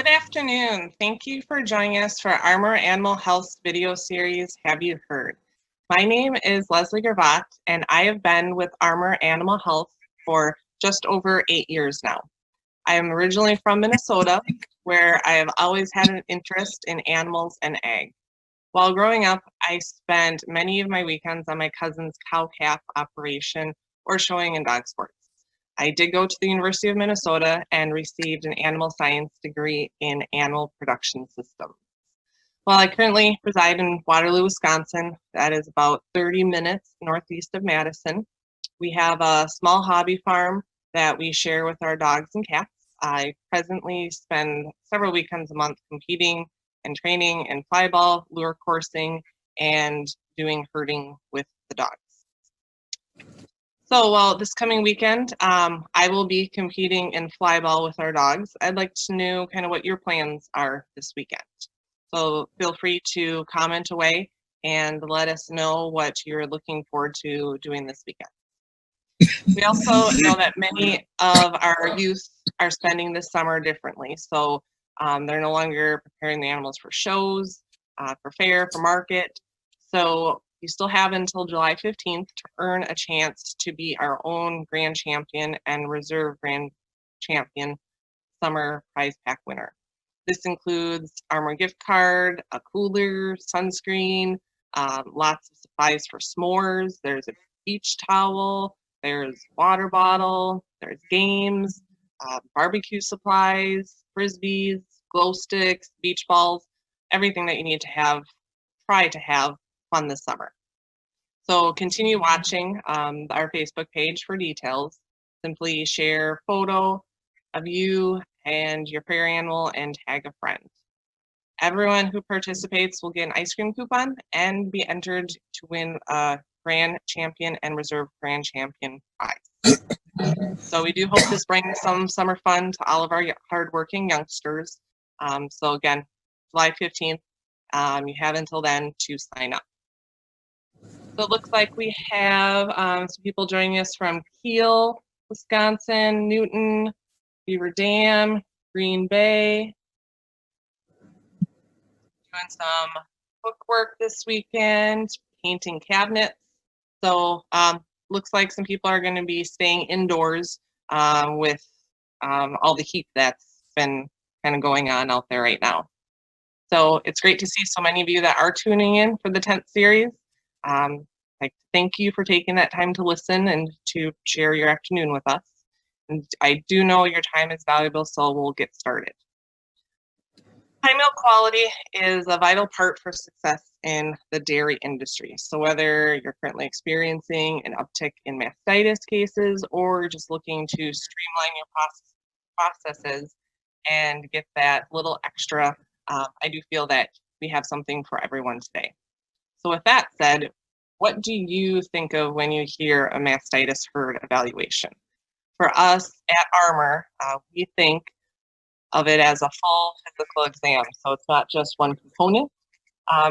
afternoon. Thank you for joining us for Armor Animal Health's video series, Have You Heard? My name is Leslie Gravatt, and I have been with Armor Animal Health for just over 8 years now. I am originally from Minnesota, where I have always had an interest in animals and ag. While growing up, I spent many of my weekends on my cousin's cow-calf operation or showing in dog sports. I did go to the University of Minnesota and received an animal science degree in animal production systems. While I currently reside in Waterloo, Wisconsin, that is about 30 minutes northeast of Madison, we have a small hobby farm that we share with our dogs and cats. I presently spend several weekends a month competing and training in flyball, lure coursing, and doing herding with the dogs. So, this coming weekend, I will be competing in flyball with our dogs. I'd like to know kind of what your plans are this weekend. So feel free to comment away and let us know what you're looking forward to doing this weekend. We also know that many of our youth are spending this summer differently. So they're no longer preparing the animals for shows, for fair, for market. So you still have until July 15th to earn a chance to be our own grand champion and reserve grand champion summer prize pack winner. This includes Armor gift card, a cooler, sunscreen, lots of supplies for s'mores. There's a beach towel, there's water bottle, there's games, barbecue supplies, frisbees, glow sticks, beach balls, everything that you need to have, try to have fun this summer. So continue watching our Facebook page for details. Simply share a photo of you and your prairie animal and tag a friend. Everyone who participates will get an ice cream coupon and be entered to win a grand champion and reserve grand champion prize. So we do hope this brings some summer fun to all of our hardworking youngsters. So again, July 15th, you have until then to sign up. So it looks like we have some people joining us from Kiel, Wisconsin, Newton, Beaver Dam, Green Bay. Doing some bookwork this weekend, painting cabinets. So looks like some people are going to be staying indoors with all the heat that's been kind of going on out there right now. So it's great to see so many of you that are tuning in for the 10th series. Thank you for taking that time to listen and to share your afternoon with us. And I do know your time is valuable, so we'll get started. High milk quality is a vital part for success in the dairy industry. So whether you're currently experiencing an uptick in mastitis cases or just looking to streamline your processes and get that little extra, I do feel that we have something for everyone today. So with that said, what do you think of when you hear a mastitis herd evaluation? For us at Armor, we think of it as a full physical exam. So it's not just one component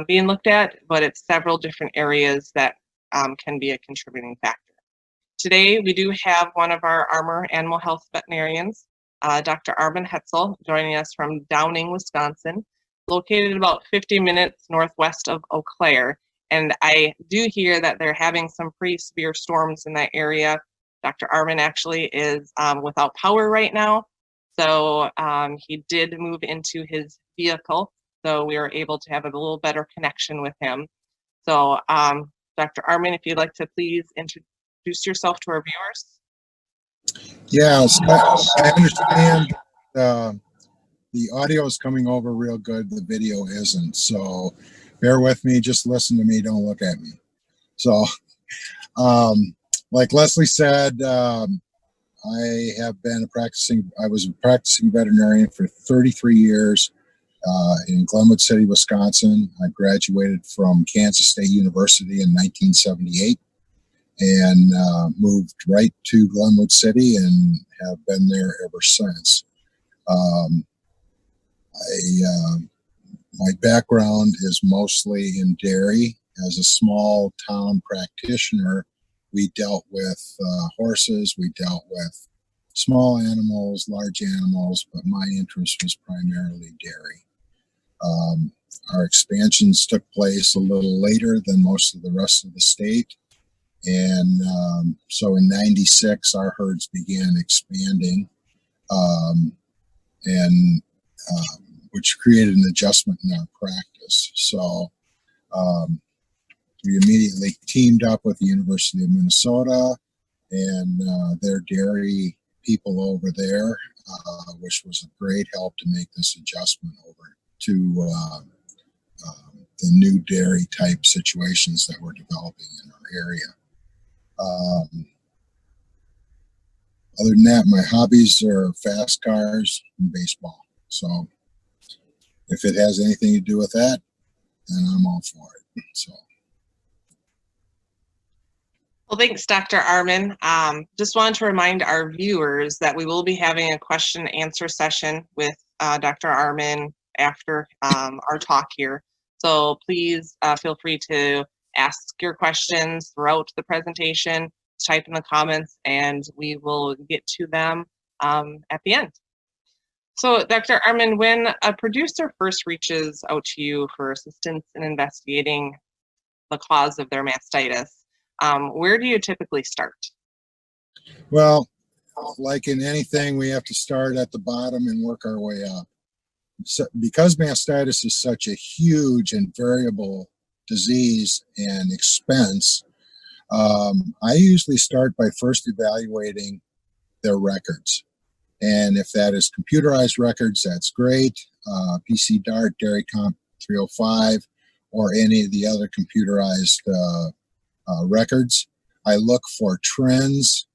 being looked at, but it's several different areas that can be a contributing factor. Today, we do have one of our Armor Animal Health veterinarians, Dr. Armon joining us from Downing, Wisconsin, located about 50 minutes northwest of Eau Claire. And I do hear that they're having some pretty severe storms in that area. Dr. Armon actually is without power right now. So he did move into his vehicle, so we were able to have a little better connection with him. So Dr. Armon, if you'd like to please introduce yourself to our viewers. Yes, I understand the audio is coming over real good, the video isn't, so bear with me, just listen to me, don't look at me. So like Leslie said, I was a practicing veterinarian for 33 years in Glenwood City, Wisconsin. I graduated from Kansas State University in 1978 and moved right to Glenwood City and have been there ever since. My background is mostly in dairy. As a small town practitioner, we dealt with horses, we dealt with small animals, large animals, but my interest was primarily dairy. Our expansions took place a little later than most of the rest of the state. And so in 96, our herds began expanding, and which created an adjustment in our practice. So we immediately teamed up with the University of Minnesota and their dairy people over there, which was a great help to make this adjustment over to the new dairy type situations that were developing in our area. Other than that, my hobbies are fast cars and baseball. So if it has anything to do with that, then I'm all for it. So. Well, thanks, Dr. Armon. Just wanted to remind our viewers that we will be having a question and answer session with Dr. Armon after our talk here. So please feel free to ask your questions throughout the presentation, type in the comments, and we will get to them at the end. So Dr. Armon, when a producer first reaches out to you for assistance in investigating the cause of their mastitis, where do you typically start? Well, like in anything, we have to start at the bottom and work our way up. So, because mastitis is such a huge and variable disease and expense, I usually start by first evaluating their records. And if that is computerized records, that's great. PC Dart, Dairy Comp 305, or any of the other computerized records. I look for trends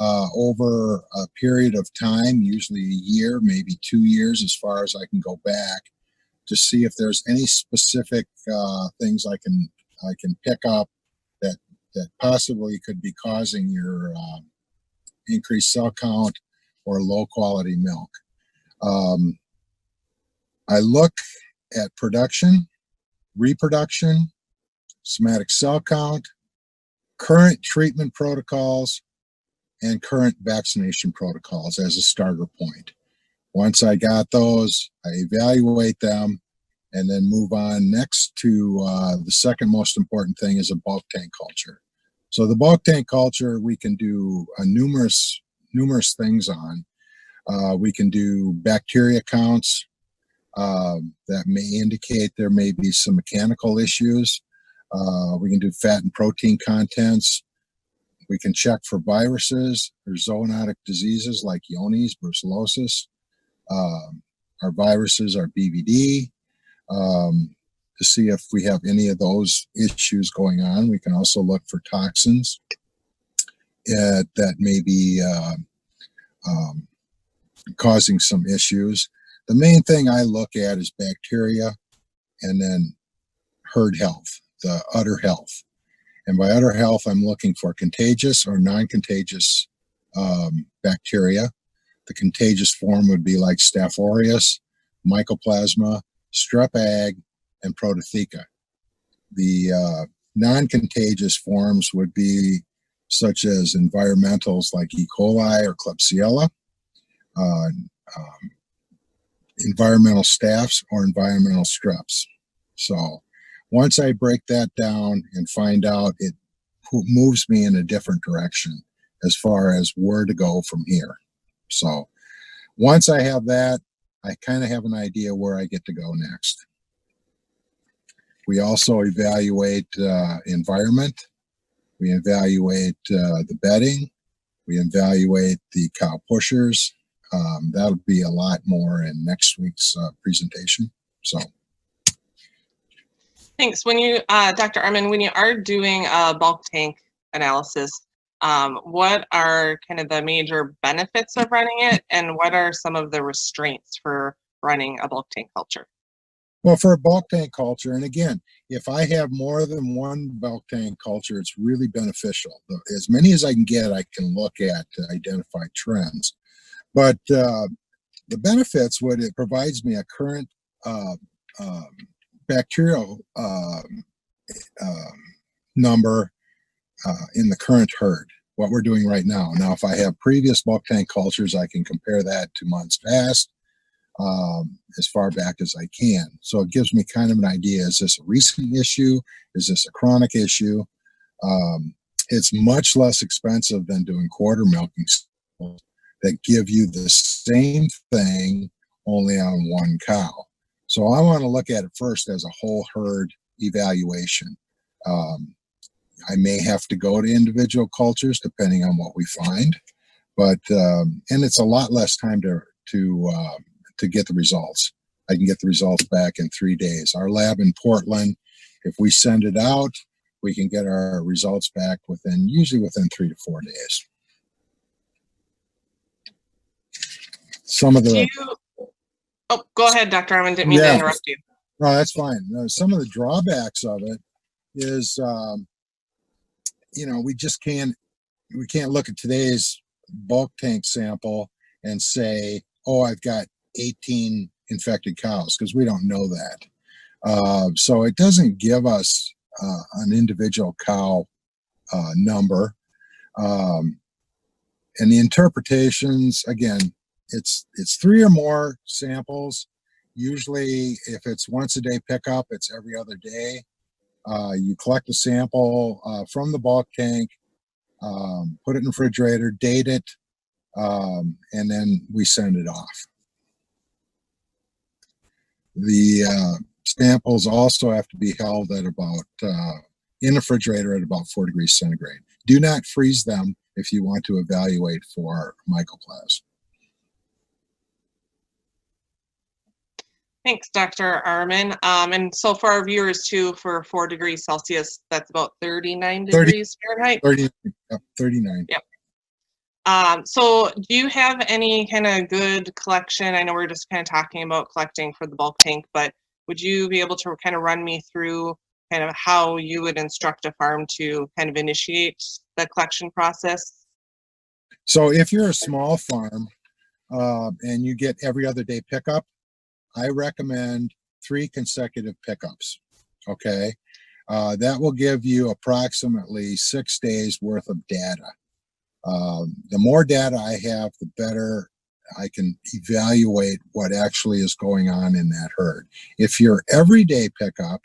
over a period of time, usually a year, maybe 2 years, as far as I can go back, to see if there's any specific things I can pick up that possibly could be causing your increased cell count or low quality milk. I look at production, reproduction, somatic cell count, current treatment protocols, and current vaccination protocols as a starter point. Once I got those, I evaluate them and then move on next to the second most important thing is a bulk tank culture. So the bulk tank culture, we can do numerous things on. We can do bacteria counts that may indicate there may be some mechanical issues. We can do fat and protein contents. We can check for viruses or zoonotic diseases like Johne's, brucellosis. Our viruses are BVD. To see if we have any of those issues going on. We can also look for toxins that may be causing some issues. The main thing I look at is bacteria and then herd health, the udder health. And by udder health, I'm looking for contagious or non-contagious bacteria. The contagious form would be like Staph aureus, Mycoplasma, Strep Ag, and Prototheca. The non-contagious forms would be such as environmentals like E. coli or Klebsiella, environmental staphs or environmental streps. So once I break that down and find out, it moves me in a different direction as far as where to go from here. So once I have that, I kind of have an idea where I get to go next. We also evaluate environment. We evaluate the bedding. We evaluate the cow pushers. That'll be a lot more in next week's presentation. So. Thanks. When you, Dr. Armon, when you are doing a bulk tank analysis, what are kind of the major benefits of running it, and what are some of the restraints for running a bulk tank culture? Well, for a bulk tank culture, and again, if I have more than one bulk tank culture, it's really beneficial. As many as I can get, I can look at to identify trends. But the benefits, what it provides me a current bacterial number in the current herd. what we're doing right now. Now, if I have previous bulk tank cultures, I can compare that to months past, as far back as I can. So it gives me kind of an idea. Is this a recent issue? Is this a chronic issue? It's much less expensive than doing quarter milking that give you the same thing only on one cow. So I want to look at it first as a whole herd evaluation. I may have to go to individual cultures depending on what we find, but and it's a lot less time to get the results. I can get the results back in 3 days. Our lab in Portland, if we send it out, we can get our results back usually within 3 to 4 days. Some of the oh, go ahead, Dr. Armon. Didn't mean to interrupt you. No, that's fine. Some of the drawbacks of it is, we can't look at today's bulk tank sample and say, oh, I've got 18 infected cows, because we don't know that. So it doesn't give us an individual cow number. And the interpretations, again, it's 3 or more samples. Usually if it's once a day pickup, it's every other day. You collect a sample from the bulk tank, put it in the refrigerator, date it, and then we send it off. The samples also have to be held at about, in the refrigerator at about 4 degrees centigrade. Do not freeze them if you want to evaluate for mycoplasma. Thanks, Dr. Armon. And so for our viewers too, for 4 degrees Celsius, that's about 39 degrees Fahrenheit. 39. Yep. So do you have any kind of good collection? I know we're just kind of talking about collecting for the bulk tank, but would you be able to kind of run me through kind of how you would instruct a farm to kind of initiate the collection process? So if you're a small farm and you get every other day pickup, I recommend 3 consecutive pickups. Okay. That will give you approximately 6 days worth of data. The more data I have, the better I can evaluate what actually is going on in that herd. If you're everyday pickup,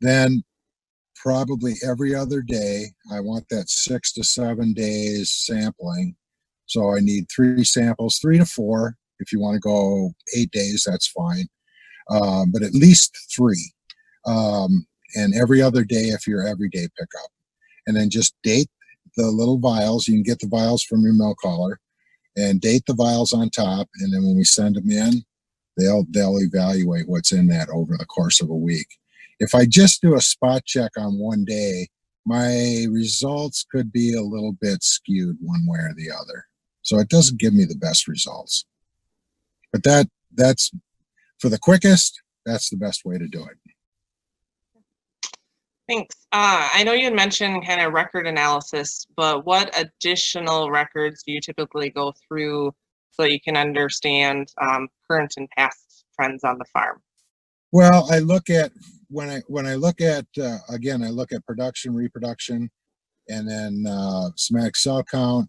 then probably every other day, I want that 6 to 7 days sampling. So I need 3 samples, 3 to 4. If you want to go 8 days, that's fine. But at least 3. And every other day if you're everyday pickup. And then just date the little vials. You can get the vials from your milk hauler and date the vials on top. And then when we send them in, they'll evaluate what's in that over the course of a week. If I just do a spot check on one day, my results could be a little bit skewed one way or the other. So it doesn't give me the best results. But that's for the quickest, that's the best way to do it. Thanks. I know you had mentioned kind of record analysis, but what additional records do you typically go through so you can understand current and past trends on the farm? Well, I look at when I look at again, I look at production, reproduction, and then somatic cell count,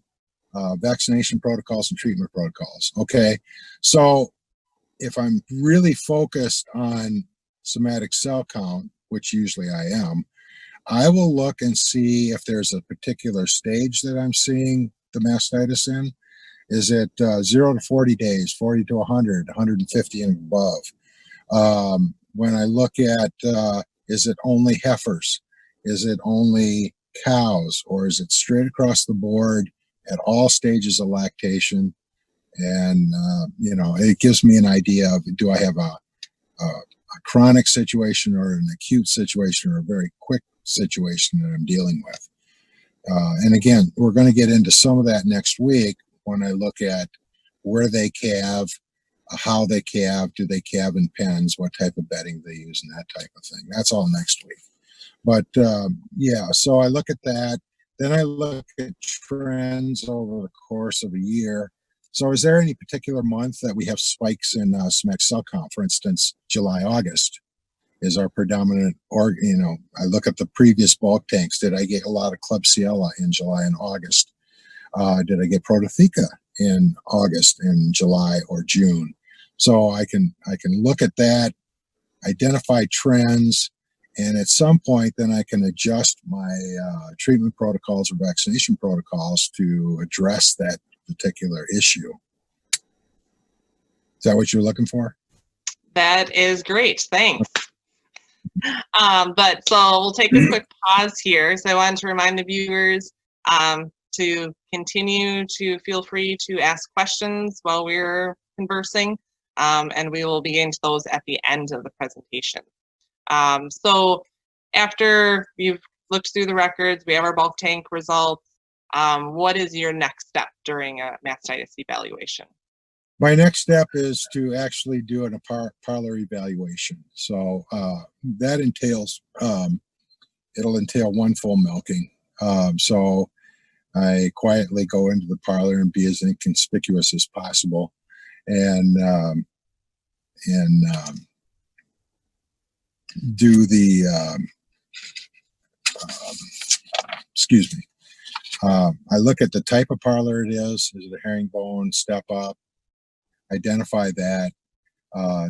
vaccination protocols, and treatment protocols. Okay, so if I'm really focused on somatic cell count, which usually I am, I will look and see if there's a particular stage that I'm seeing the mastitis in. Is it 0 to 40 days, 40 to 100, 150 and above? When I look at, is it only heifers? Is it only cows? Or is it straight across the board at all stages of lactation? And, it gives me an idea of, do I have a chronic situation or an acute situation or a very quick situation that I'm dealing with. And again, we're going to get into some of that next week when I look at where they calve, how they calve, do they calve in pens, what type of bedding they use, and that type of thing. That's all next week. But yeah, so I look at that. Then I look at trends over the course of a year. So is there any particular month that we have spikes in somatic cell count? For instance, July, August is our predominant, I look at the previous bulk tanks. Did I get a lot of Klebsiella in July and August? Did I get prototheca in August and July or June? So I can look at that, identify trends, and at some point then I can adjust my treatment protocols or vaccination protocols to address that particular issue. Is that what you're looking for? That is great. Thanks. But so we'll take a quick pause here. So I wanted to remind the viewers to continue to feel free to ask questions while we're conversing, and we will begin to those at the end of the presentation. So after you've looked through the records, we have our bulk tank results. What is your next step during a mastitis evaluation? My next step is to actually do a parlor evaluation. So that entails, it'll entail one full milking. So I quietly go into the parlor and be as inconspicuous as possible, and do the excuse me. I look at the type of parlor it is. Is it a herringbone, step up? Identify that,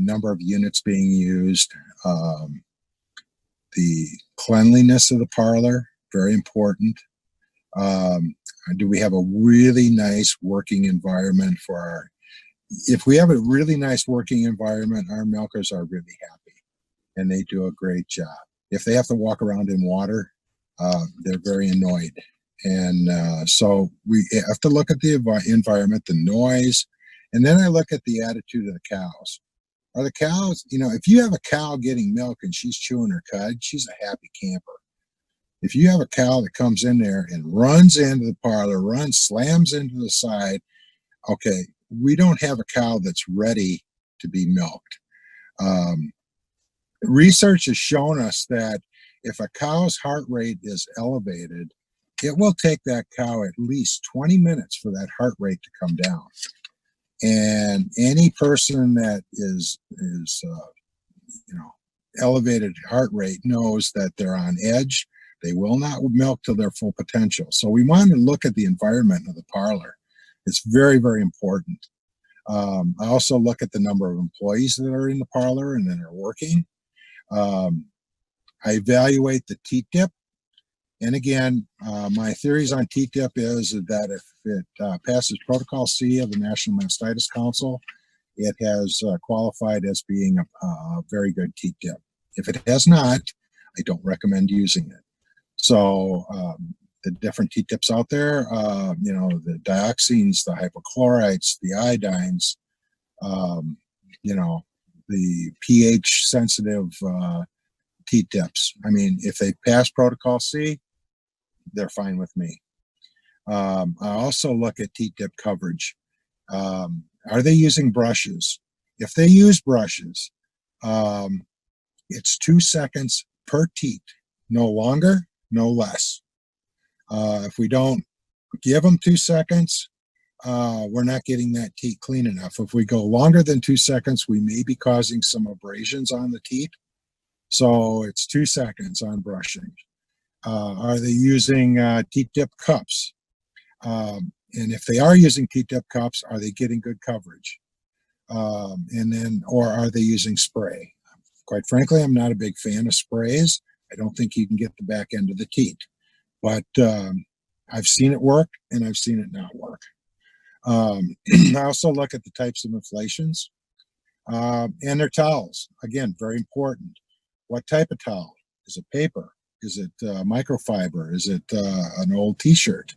number of units being used, the cleanliness of the parlor, very important. Do we have a really nice working environment for our, if we have a really nice working environment, our milkers are really happy and they do a great job. If they have to walk around in water, they're very annoyed. And so we have to look at the environment, the noise, and then I look at the attitude of the cows. Are the cows, you know, if you have a cow getting milk and she's chewing her cud, she's a happy camper. If you have a cow that comes in there and runs into the parlor, slams into the side, okay, we don't have a cow that's ready to be milked. Research has shown us that if a cow's heart rate is elevated, it will take that cow at least 20 minutes for that heart rate to come down. And any person that is elevated heart rate knows that they're on edge. They will not milk to their full potential. So we want to look at the environment of the parlor. It's very, very important. I also look at the number of employees that are in the parlor and that are working. I evaluate the T-tip. And again, my theories on T-tip is that if it passes Protocol C of the National Mastitis Council, it has qualified as being a very good T-tip. If it has not, I don't recommend using it. So the different T-tips out there, the dioxins, the hypochlorites, the iodines, the pH sensitive T-tips. I mean, if they pass Protocol C, they're fine with me. I also look at T-tip coverage. Are they using brushes? If they use brushes, it's 2 seconds per teat, no longer, no less. If we don't give them 2 seconds, we're not getting that teat clean enough. If we go longer than 2 seconds, we may be causing some abrasions on the teat. So it's 2 seconds on brushing. Are they using T-tip cups? And if they are using T-tip cups, are they getting good coverage? Or are they using spray? Quite frankly, I'm not a big fan of sprays. I don't think you can get the back end of the teat. But I've seen it work and I've seen it not work. I also look at the types of inflations and their towels. Again, very important. What type of towel? Is it paper? Is it microfiber? Is it an old t-shirt?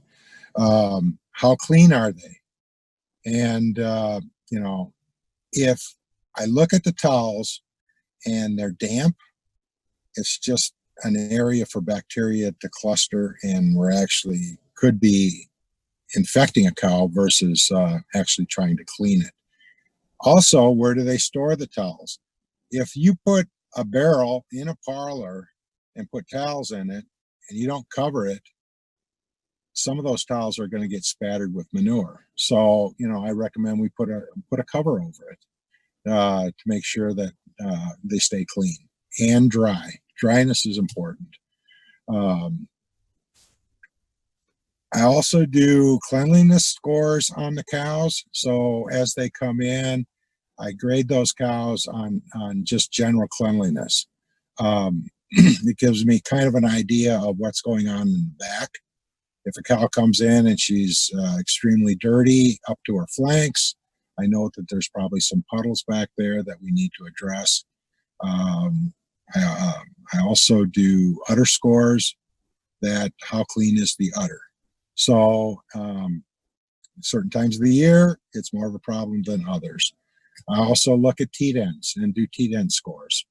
How clean are they? And, if I look at the towels and they're damp, it's just an area for bacteria to cluster, and we're actually could be infecting a cow versus actually trying to clean it. Also, where do they store the towels? If you put a barrel in a parlor and put towels in it and you don't cover it, some of those towels are going to get spattered with manure. So, I recommend we put a cover over it to make sure that they stay clean and dry. Dryness is important. I also do cleanliness scores on the cows. So as they come in, I grade those cows on just general cleanliness. It gives me kind of an idea of what's going on in the back. If a cow comes in and she's extremely dirty up to her flanks, I know that there's probably some puddles back there that we need to address. I also do udder scores, that how clean is the udder. So certain times of the year, it's more of a problem than others. I also look at teat ends and do teat end scores.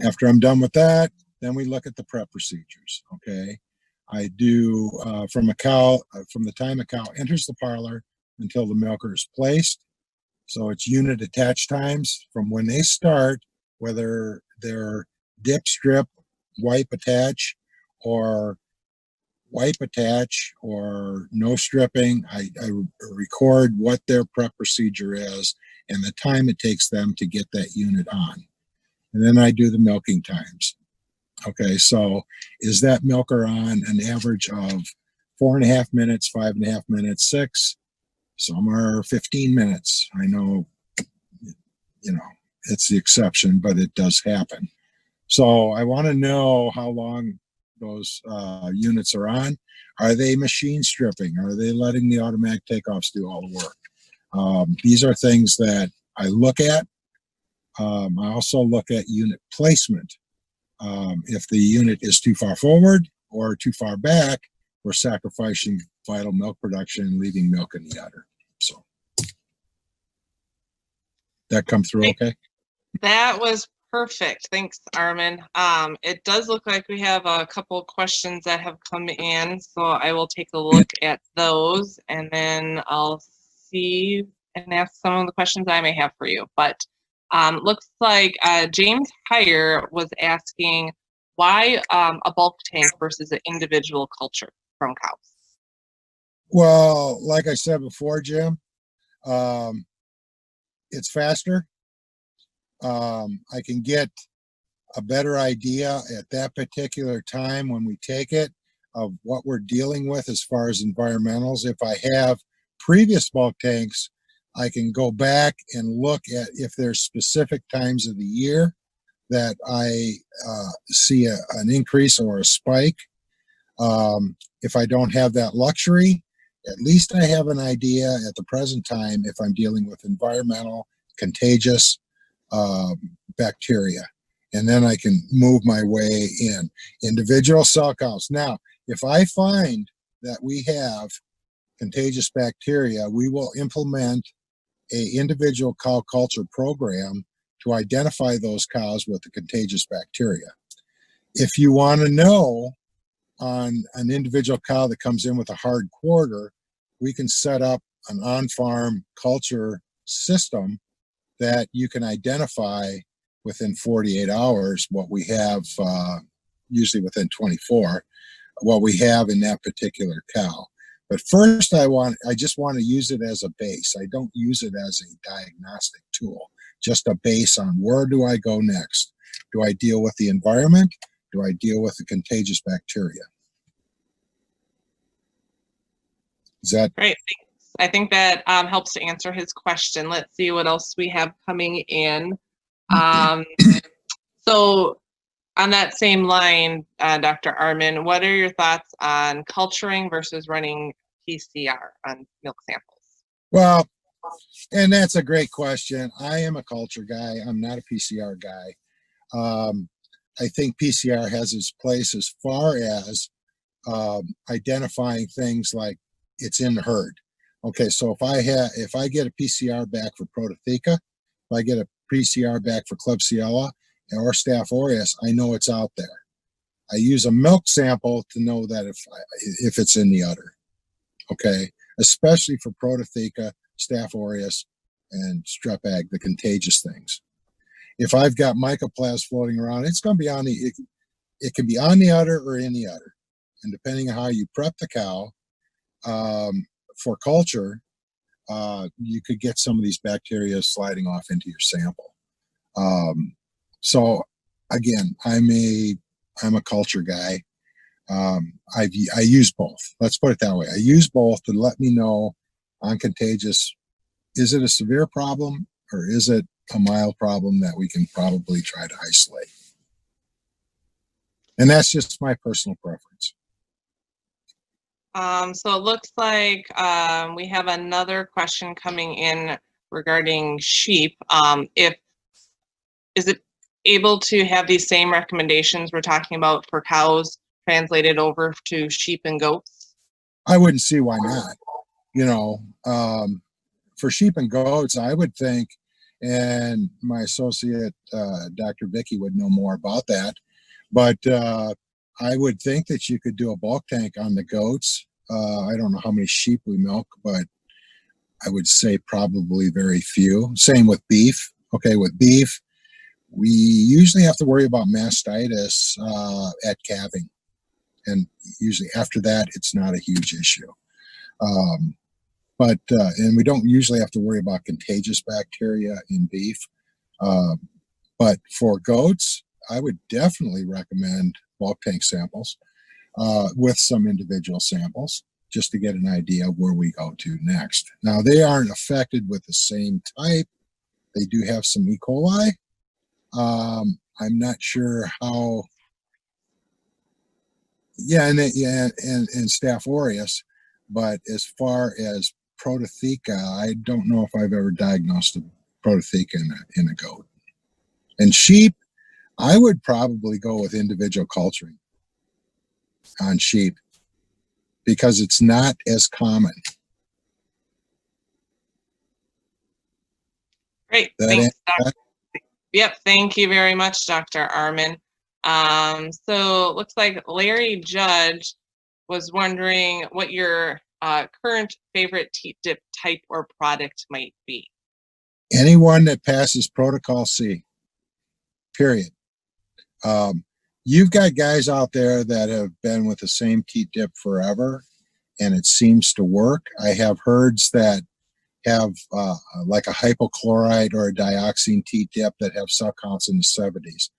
After I'm done with that, then we look at the prep procedures. Okay, I do from the time a cow enters the parlor until the milker is placed. So it's unit attach times from when they start, whether they're dip, strip, wipe, attach, or wipe, attach, or no stripping. I record what their prep procedure is and the time it takes them to get that unit on. And then I do the milking times. Okay, so is that milker on an average of 4.5 minutes, 5.5 minutes, 6? Some are 15 minutes. I know, it's the exception, but it does happen. So I want to know how long those units are on. Are they machine stripping? Are they letting the automatic takeoffs do all the work? These are things that I look at. I also look at unit placement. If the unit is too far forward or too far back, we're sacrificing vital milk production and leaving milk in the udder. So that come through okay? That was perfect. Thanks, Armon. It does look like we have a couple questions that have come in, so I will take a look at those, and then I'll see and ask some of the questions I may have for you. But looks like James Heyer was asking why a bulk tank versus an individual culture from cows? Well, like I said before, Jim, it's faster. I can get a better idea at that particular time when we take it of what we're dealing with as far as environmentals. If I have previous bulk tanks, I can go back and look at if there's specific times of the year that I see an increase or a spike. If I don't have that luxury, at least I have an idea at the present time if I'm dealing with environmental, contagious bacteria. And then I can move my way in. Individual cell counts. Now, if I find that we have contagious bacteria, we will implement a individual cow culture program to identify those cows with the contagious bacteria. If you want to know on an individual cow that comes in with a hard quarter, we can set up an on-farm culture system that you can identify within 48 hours what we have, usually within 24, what we have in that particular cow. But first I just want to use it as a base. I don't use it as a diagnostic tool, just a base on where do I go next? Do I deal with the environment? Do I deal with the contagious bacteria? Is that great? Thanks. I think that helps to answer his question. Let's see what else we have coming in. So on that same line, Dr. Armon, what are your thoughts on culturing versus running PCR on milk samples? Well, and that's a great question. I am a culture guy. I'm not a PCR guy. I think PCR has its place as far as identifying things like it's in the herd. Okay, so if I get a PCR back for Prototheca, if I get a PCR back for Klebsiella or Staph aureus, I know it's out there. I use a milk sample to know that if it's in the udder. Okay, especially for Prototheca, Staph aureus, and Strep ag, the contagious things. If I've got mycoplasma floating around, it's going to be on it can be on the udder or in the udder, and depending on how you prep the cow for culture, you could get some of these bacteria sliding off into your sample. So again, I'm a culture guy. I use both. Let's put it that way. I use both to let me know on contagious, is it a severe problem or is it a mild problem that we can probably try to isolate? And that's just my personal preference. So it looks like we have another question coming in regarding sheep. Is it able to have these same recommendations we're talking about for cows translated over to sheep and goats? I wouldn't see why not. For sheep and goats, I would think, and my associate, Dr. Vicky, would know more about that, but I would think that you could do a bulk tank on the goats. I don't know how many sheep we milk, but I would say probably very few. Same with beef. Okay, with beef, we usually have to worry about mastitis at calving. And usually after that, it's not a huge issue. And we don't usually have to worry about contagious bacteria in beef. But for goats, I would definitely recommend bulk tank samples with some individual samples just to get an idea of where we go to next. Now, they aren't affected with the same type. They do have some E. coli. I'm not sure how. Yeah, and Staph aureus, but as far as prototheca, I don't know if I've ever diagnosed a prototheca in a goat. And sheep, I would probably go with individual culturing on sheep because it's not as common. Great, thanks, Dr. Yep, thank you very much, Dr. Armon. So it looks like Larry Judge was wondering what your current favorite teat dip type or product might be. Anyone that passes Protocol C, period. You've got guys out there that have been with the same teat dip forever, and it seems to work. I have herds that have like a hypochlorite or a dioxine teat dip that have cell counts in the 70s.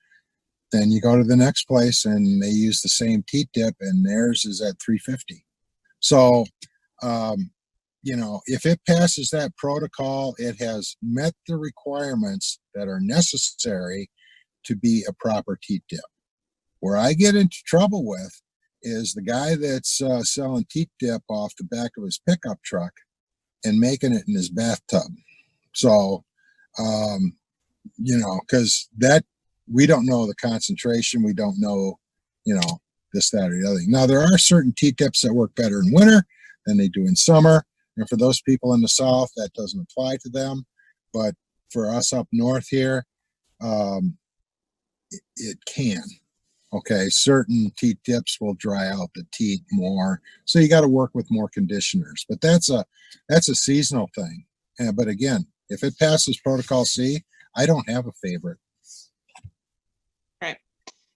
Then you go to the next place and they use the same teat dip and theirs is at 350. So, if it passes that protocol, it has met the requirements that are necessary to be a proper teat dip. Where I get into trouble with is the guy that's selling teat dip off the back of his pickup truck and making it in his bathtub. So, because that, we don't know the concentration. We don't know, this, that, or the other thing. Now, there are certain teat dips that work better in winter than they do in summer. And for those people in the South, that doesn't apply to them. But for us up north here, it can. Okay, certain teat dips will dry out the teat more. So you got to work with more conditioners. But that's a seasonal thing. But again, if it passes Protocol C, I don't have a favorite. Right.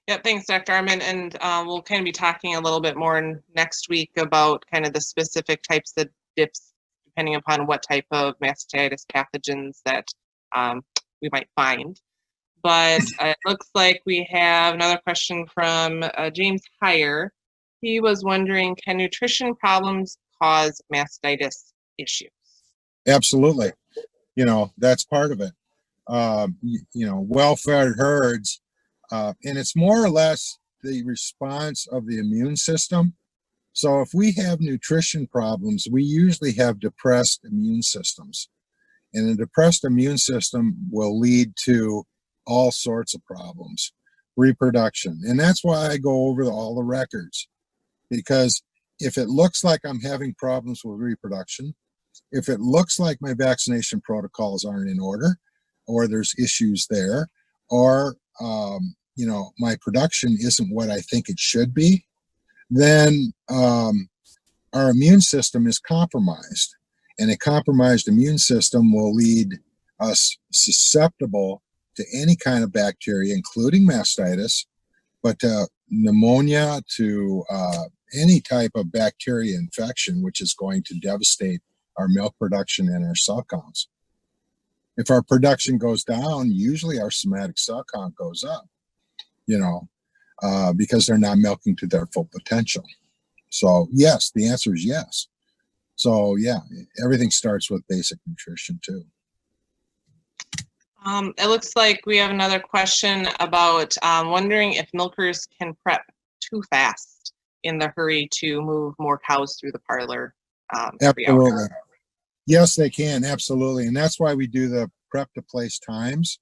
Yeah, thanks, Dr. Armon. And we'll kind of be talking a little bit more next week about kind of the specific types of dips, depending upon what type of mastitis pathogens that we might find. But it looks like we have another question from James Heyer. He was wondering, can nutrition problems cause mastitis issues? Absolutely. That's part of it. Well-fed herds, and it's more or less the response of the immune system. So if we have nutrition problems, we usually have depressed immune systems. And a depressed immune system will lead to all sorts of problems, reproduction. And that's why I go over all the records, because if it looks like I'm having problems with reproduction, if it looks like my vaccination protocols aren't in order, or there's issues there, or my production isn't what I think it should be, then our immune system is compromised. And a compromised immune system will lead us susceptible to any kind of bacteria, including mastitis, but to pneumonia, to any type of bacteria infection, which is going to devastate our milk production and our cell counts. If our production goes down, usually our somatic cell count goes up. because they're not milking to their full potential. So yes, the answer is yes. So yeah, everything starts with basic nutrition too. It looks like we have another question about wondering if milkers can prep too fast in the hurry to move more cows through the parlor every hour. Absolutely. Yes, they can. Absolutely. And that's why we do the prep to place times.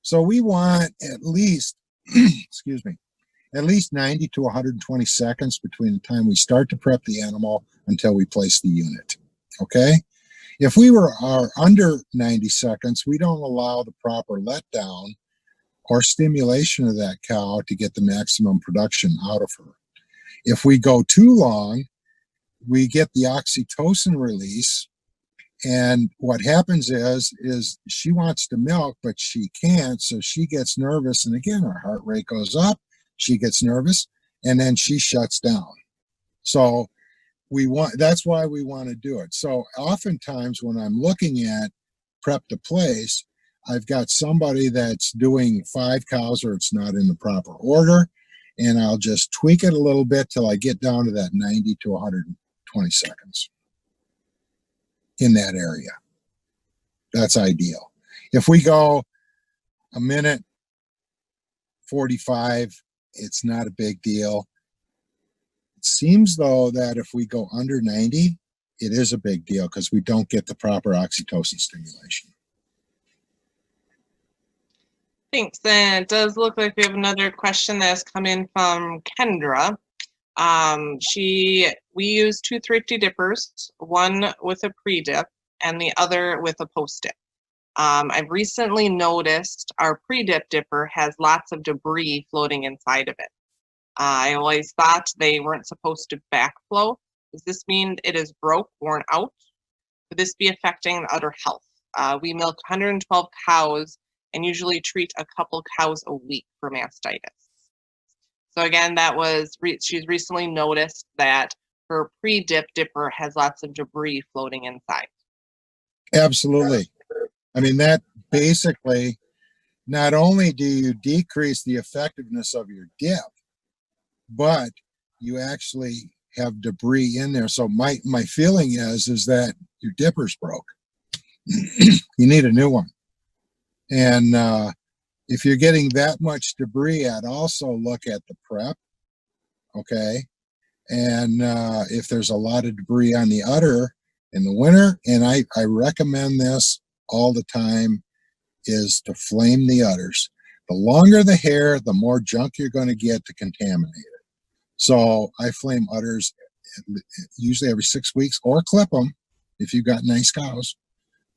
So we want at least, excuse me, at least 90 to 120 seconds between the time we start to prep the animal until we place the unit. Okay. If we are under 90 seconds, we don't allow the proper letdown or stimulation of that cow to get the maximum production out of her. If we go too long, we get the oxytocin release. And what happens is she wants to milk, but she can't. So she gets nervous. And again, her heart rate goes up. She gets nervous and then she shuts down. So that's why we want to do it. So oftentimes when I'm looking at prep to place, I've got somebody that's doing 5 cows or it's not in the proper order. And I'll just tweak it a little bit till I get down to that 90 to 120 seconds in that area. That's ideal. If we go a minute 45, it's not a big deal. It seems though that if we go under 90, it is a big deal because we don't get the proper oxytocin stimulation. Thanks. And it does look like we have another question that has come in from Kendra. We use 2 thrifty dippers, one with a pre-dip and the other with a post-dip. I've recently noticed our pre-dip dipper has lots of debris floating inside of it. I always thought they weren't supposed to backflow. Does this mean it is broke, worn out? Could this be affecting the udder health? We milk 112 cows and usually treat a couple cows a week for mastitis. So again, she's recently noticed that her pre-dip dipper has lots of debris floating inside. Absolutely. I mean, that basically, not only do you decrease the effectiveness of your dip, but you actually have debris in there. So my feeling is that your dipper's broke. You need a new one. And if you're getting that much debris, I'd also look at the prep. Okay. And if there's a lot of debris on the udder in the winter, and I recommend this all the time, is to flame the udders. The longer the hair, the more junk you're going to get to contaminate it. So I flame udders usually every 6 weeks, or clip them. If you've got nice cows,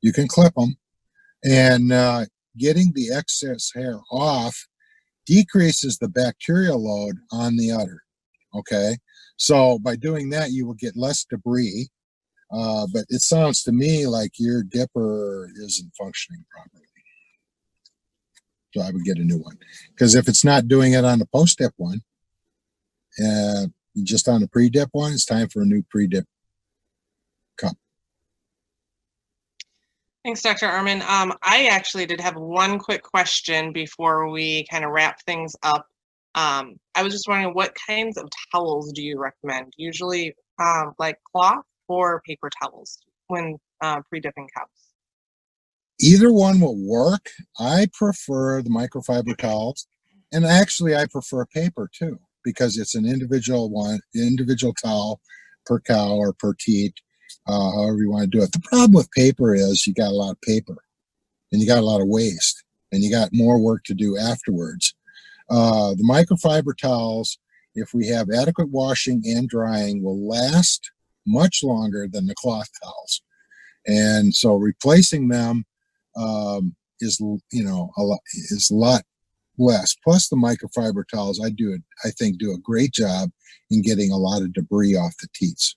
you can clip them. And getting the excess hair off decreases the bacterial load on the udder. Okay, so by doing that, you will get less debris. But it sounds to me like your dipper isn't functioning properly. So I would get a new one, because if it's not doing it on the post-dip one, just on the pre-dip one, it's time for a new pre-dip cup. Thanks, Dr. Armon. I actually did have one quick question before we kind of wrap things up. I was just wondering, what kinds of towels do you recommend? Usually like cloth or paper towels when pre-dipping cows? Either one will work. I prefer the microfiber towels, and actually I prefer paper too, because it's an individual towel per cow or per teat, however you want to do it. The problem with paper is you got a lot of paper and you got a lot of waste and you got more work to do afterwards. The microfiber towels, if we have adequate washing and drying, will last much longer than the cloth towels. And so replacing them is a lot less. Plus the microfiber towels, I think do a great job in getting a lot of debris off the teats.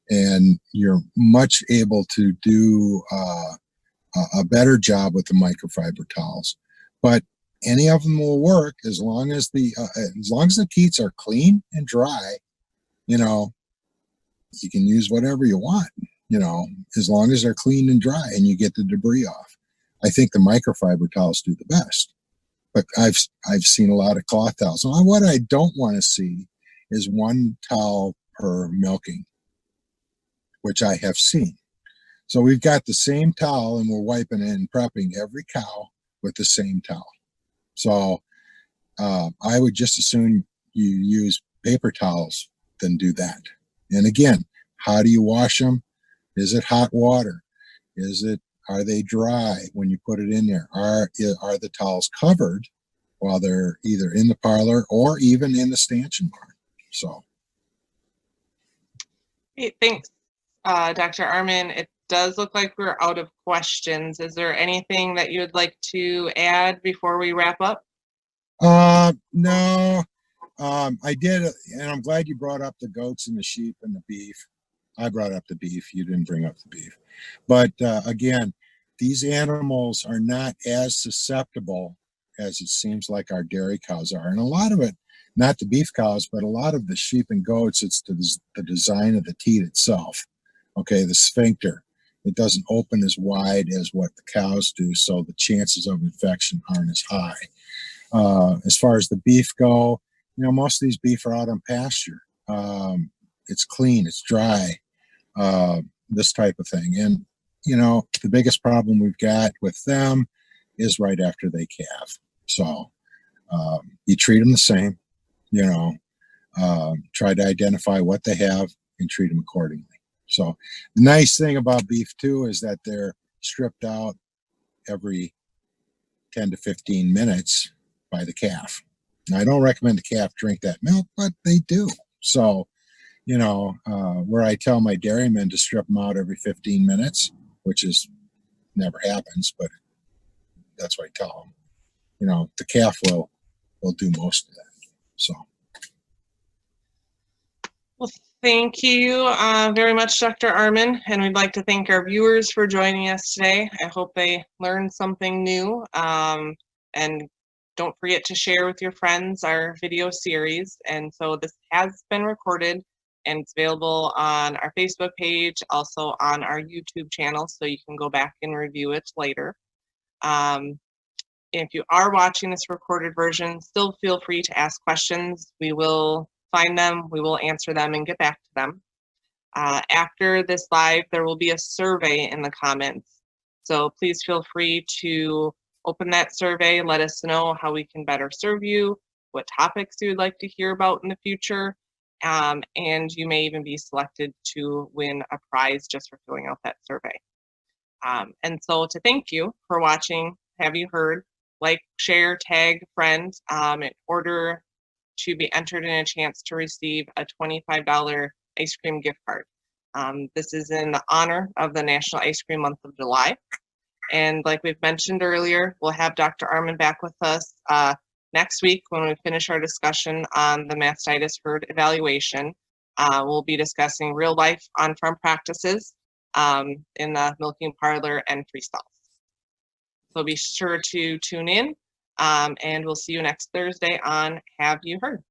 And you're much able to do a better job with the microfiber towels. But any of them will work as long as the teats are clean and dry. You can use whatever you want, as long as they're clean and dry and you get the debris off. I think the microfiber towels do the best. but I've seen a lot of cloth towels. So what I don't want to see is one towel per milking, which I have seen. So we've got the same towel and we're wiping and prepping every cow with the same towel. So I would just as soon you use paper towels than do that. And again, how do you wash them? Is it hot water? Are they dry when you put it in there? Are the towels covered while they're either in the parlor or even in the stanchion barn? So. Hey, thanks, Dr. Armon. It does look like we're out of questions. Is there anything that you would like to add before we wrap up? No. I did, and I'm glad you brought up the goats and the sheep and the beef. I brought up the beef. You didn't bring up the beef. But again, these animals are not as susceptible as it seems like our dairy cows are. And a lot of it, not the beef cows, but a lot of the sheep and goats, it's the design of the teat itself. Okay, the sphincter. It doesn't open as wide as what the cows do, so the chances of infection aren't as high. As far as the beef go, most of these beef are out on pasture. It's clean, it's dry, this type of thing. And, the biggest problem we've got with them is right after they calve. So you treat them the same, try to identify what they have and treat them accordingly. So the nice thing about beef too is that they're stripped out every 10 to 15 minutes by the calf. Now, I don't recommend the calf drink that milk, but they do. So, where I tell my dairymen to strip them out every 15 minutes, which never happens, but that's what I tell them. The calf will do most of that. So. Well, thank you very much, Dr. Armon, and we'd like to thank our viewers for joining us today. I hope they learned something new, and don't forget to share with your friends our video series. And so this has been recorded and it's available on our Facebook page, also on our YouTube channel, so you can go back and review it later. If you are watching this recorded version, still feel free to ask questions. We will find them, we will answer them, and get back to them. After this live, there will be a survey in the comments. So please feel free to open that survey, let us know how we can better serve you, what topics you would like to hear about in the future, and you may even be selected to win a prize just for filling out that survey. And so to thank you for watching, have you heard, like, share, tag, friend, in order to be entered in a chance to receive a $25 ice cream gift card. This is in honor of the National Ice Cream Month of July. And like we've mentioned earlier, we'll have Dr. Armon back with us next week when we finish our discussion on the mastitis herd evaluation. We'll be discussing real life on-farm practices in the milking parlor and freestalls. So be sure to tune in, and we'll see you next Thursday on Have You Heard?